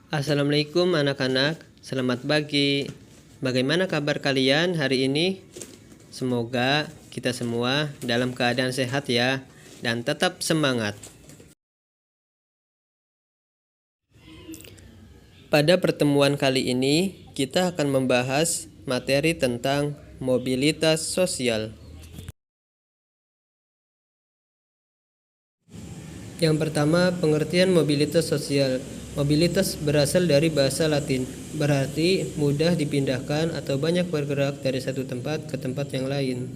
Assalamualaikum anak-anak, selamat pagi. Bagaimana kabar kalian hari ini? Semoga kita semua dalam keadaan sehat ya, dan tetap semangat. Pada pertemuan kali ini, kita akan membahas materi tentang mobilitas sosial. Yang pertama, pengertian mobilitas sosial. Mobilitas berasal dari bahasa Latin, berarti mudah dipindahkan atau banyak bergerak dari satu tempat ke tempat yang lain.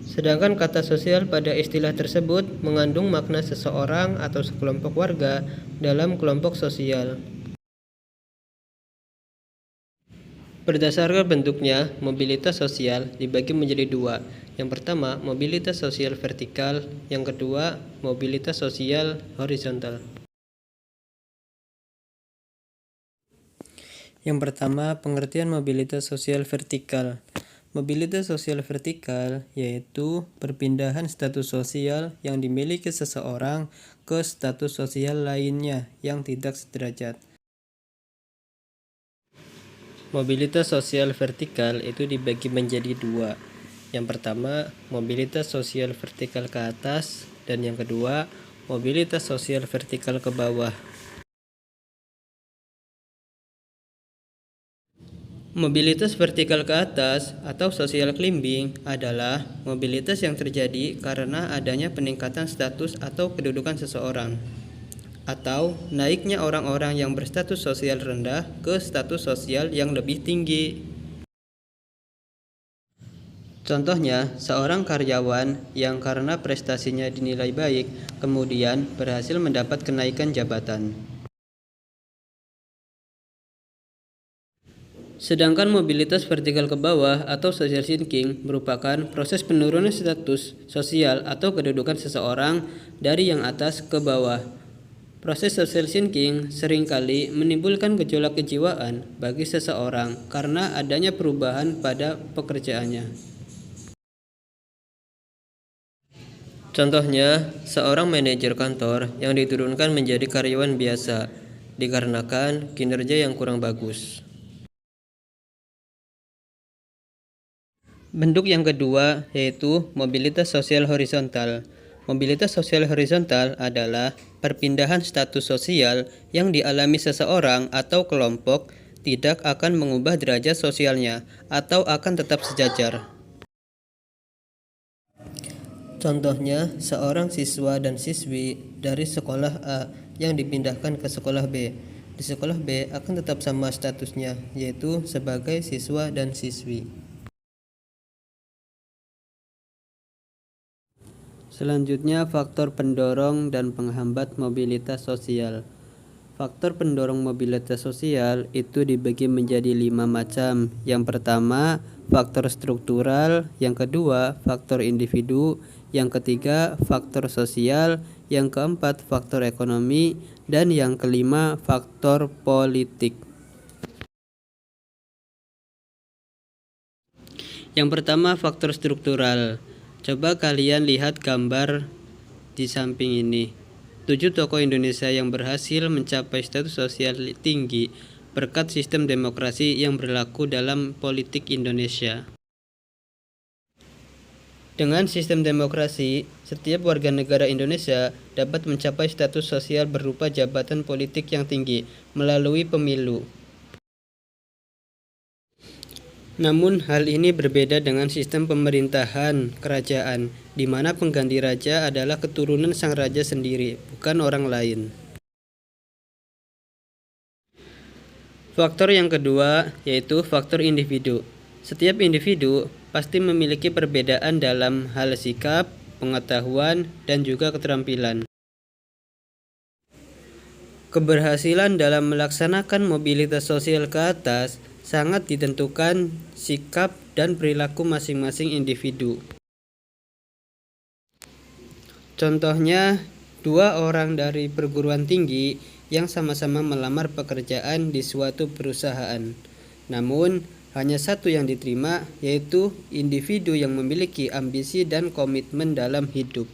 Sedangkan kata sosial pada istilah tersebut mengandung makna seseorang atau sekelompok warga dalam kelompok sosial. Berdasarkan bentuknya, mobilitas sosial dibagi menjadi dua. Yang pertama, mobilitas sosial vertikal. Yang kedua, mobilitas sosial horizontal. Yang pertama, pengertian mobilitas sosial vertikal. Mobilitas sosial vertikal yaitu perpindahan status sosial yang dimiliki seseorang ke status sosial lainnya yang tidak sederajat. Mobilitas sosial vertikal itu dibagi menjadi dua. Yang pertama, mobilitas sosial vertikal ke atas, dan yang kedua, mobilitas sosial vertikal ke bawah. Mobilitas vertikal ke atas atau social climbing adalah mobilitas yang terjadi karena adanya peningkatan status atau kedudukan seseorang, atau naiknya orang-orang yang berstatus sosial rendah ke status sosial yang lebih tinggi. Contohnya, seorang karyawan yang karena prestasinya dinilai baik, kemudian berhasil mendapat kenaikan jabatan. Sedangkan mobilitas vertikal ke bawah atau social sinking merupakan proses penurunan status sosial atau kedudukan seseorang dari yang atas ke bawah. Proses social sinking seringkali menimbulkan gejolak kejiwaan bagi seseorang karena adanya perubahan pada pekerjaannya. Contohnya, seorang manajer kantor yang diturunkan menjadi karyawan biasa dikarenakan kinerja yang kurang bagus. Bentuk yang kedua yaitu mobilitas sosial horizontal. Mobilitas sosial horizontal adalah perpindahan status sosial yang dialami seseorang atau kelompok tidak akan mengubah derajat sosialnya atau akan tetap sejajar. Contohnya, seorang siswa dan siswi dari sekolah A yang dipindahkan ke sekolah B. Di sekolah B akan tetap sama statusnya, yaitu sebagai siswa dan siswi. Selanjutnya, faktor pendorong dan penghambat mobilitas sosial. Faktor pendorong mobilitas sosial itu dibagi menjadi 5 macam. Yang pertama, faktor struktural. Yang kedua, faktor individu. Yang ketiga, faktor sosial. Yang keempat, faktor ekonomi. Dan yang kelima, faktor politik. Yang pertama, faktor struktural. Coba kalian lihat gambar di samping ini. 7 tokoh Indonesia yang berhasil mencapai status sosial tinggi berkat sistem demokrasi yang berlaku dalam politik Indonesia. Dengan sistem demokrasi, setiap warga negara Indonesia dapat mencapai status sosial berupa jabatan politik yang tinggi melalui pemilu. Namun hal ini berbeda dengan sistem pemerintahan kerajaan, di mana pengganti raja adalah keturunan sang raja sendiri, bukan orang lain. Faktor yang kedua yaitu faktor individu. Setiap individu pasti memiliki perbedaan dalam hal sikap, pengetahuan, dan juga keterampilan. Keberhasilan dalam melaksanakan mobilitas sosial ke atas sangat ditentukan sikap dan perilaku masing-masing individu. Contohnya, 2 orang dari perguruan tinggi yang sama-sama melamar pekerjaan di suatu perusahaan. Namun, hanya satu yang diterima, yaitu individu yang memiliki ambisi dan komitmen dalam hidup.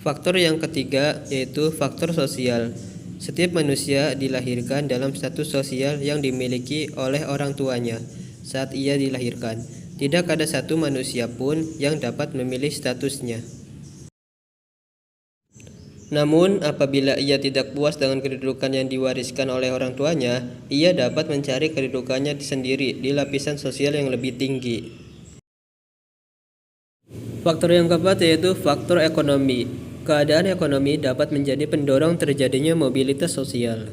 Faktor yang ketiga yaitu faktor sosial. Setiap manusia dilahirkan dalam status sosial yang dimiliki oleh orang tuanya saat ia dilahirkan. Tidak ada satu manusia pun yang dapat memilih statusnya. Namun, apabila ia tidak puas dengan kedudukan yang diwariskan oleh orang tuanya, ia dapat mencari kedudukannya sendiri di lapisan sosial yang lebih tinggi. Faktor yang keempat yaitu faktor ekonomi. Keadaan ekonomi dapat menjadi pendorong terjadinya mobilitas sosial.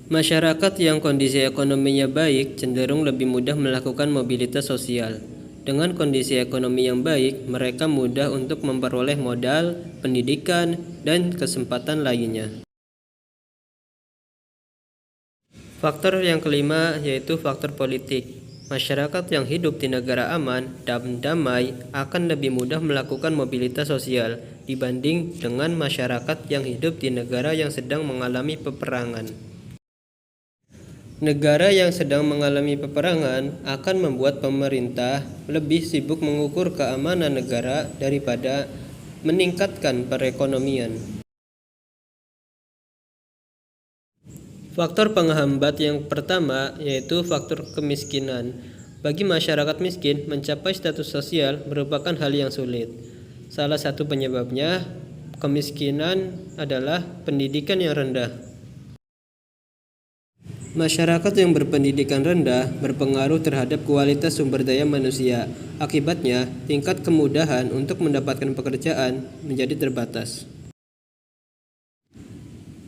Masyarakat yang kondisi ekonominya baik cenderung lebih mudah melakukan mobilitas sosial. Dengan kondisi ekonomi yang baik, mereka mudah untuk memperoleh modal, pendidikan, dan kesempatan lainnya. Faktor yang kelima yaitu faktor politik. Masyarakat yang hidup di negara aman dan damai akan lebih mudah melakukan mobilitas sosial dibanding dengan masyarakat yang hidup di negara yang sedang mengalami peperangan. Negara yang sedang mengalami peperangan akan membuat pemerintah lebih sibuk mengukur keamanan negara daripada meningkatkan perekonomian. Faktor penghambat yang pertama yaitu faktor kemiskinan. Bagi masyarakat miskin, mencapai status sosial merupakan hal yang sulit. Salah satu penyebabnya kemiskinan adalah pendidikan yang rendah. Masyarakat yang berpendidikan rendah berpengaruh terhadap kualitas sumber daya manusia. Akibatnya, tingkat kemudahan untuk mendapatkan pekerjaan menjadi terbatas.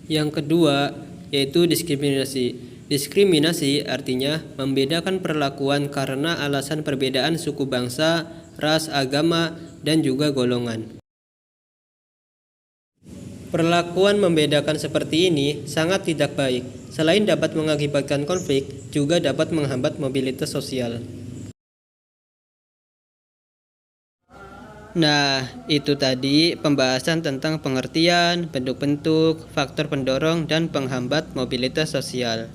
Yang kedua, yaitu diskriminasi. Diskriminasi artinya membedakan perlakuan karena alasan perbedaan suku bangsa, ras, agama, dan juga golongan. Perlakuan membedakan seperti ini sangat tidak baik. Selain dapat mengakibatkan konflik, juga dapat menghambat mobilitas sosial. Nah, itu tadi pembahasan tentang pengertian, bentuk-bentuk, faktor pendorong, dan penghambat mobilitas sosial.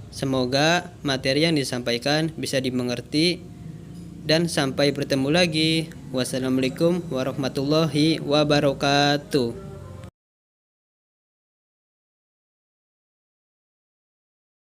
Semoga materi yang disampaikan bisa dimengerti, dan sampai bertemu lagi. Wassalamualaikum warahmatullahi wabarakatuh.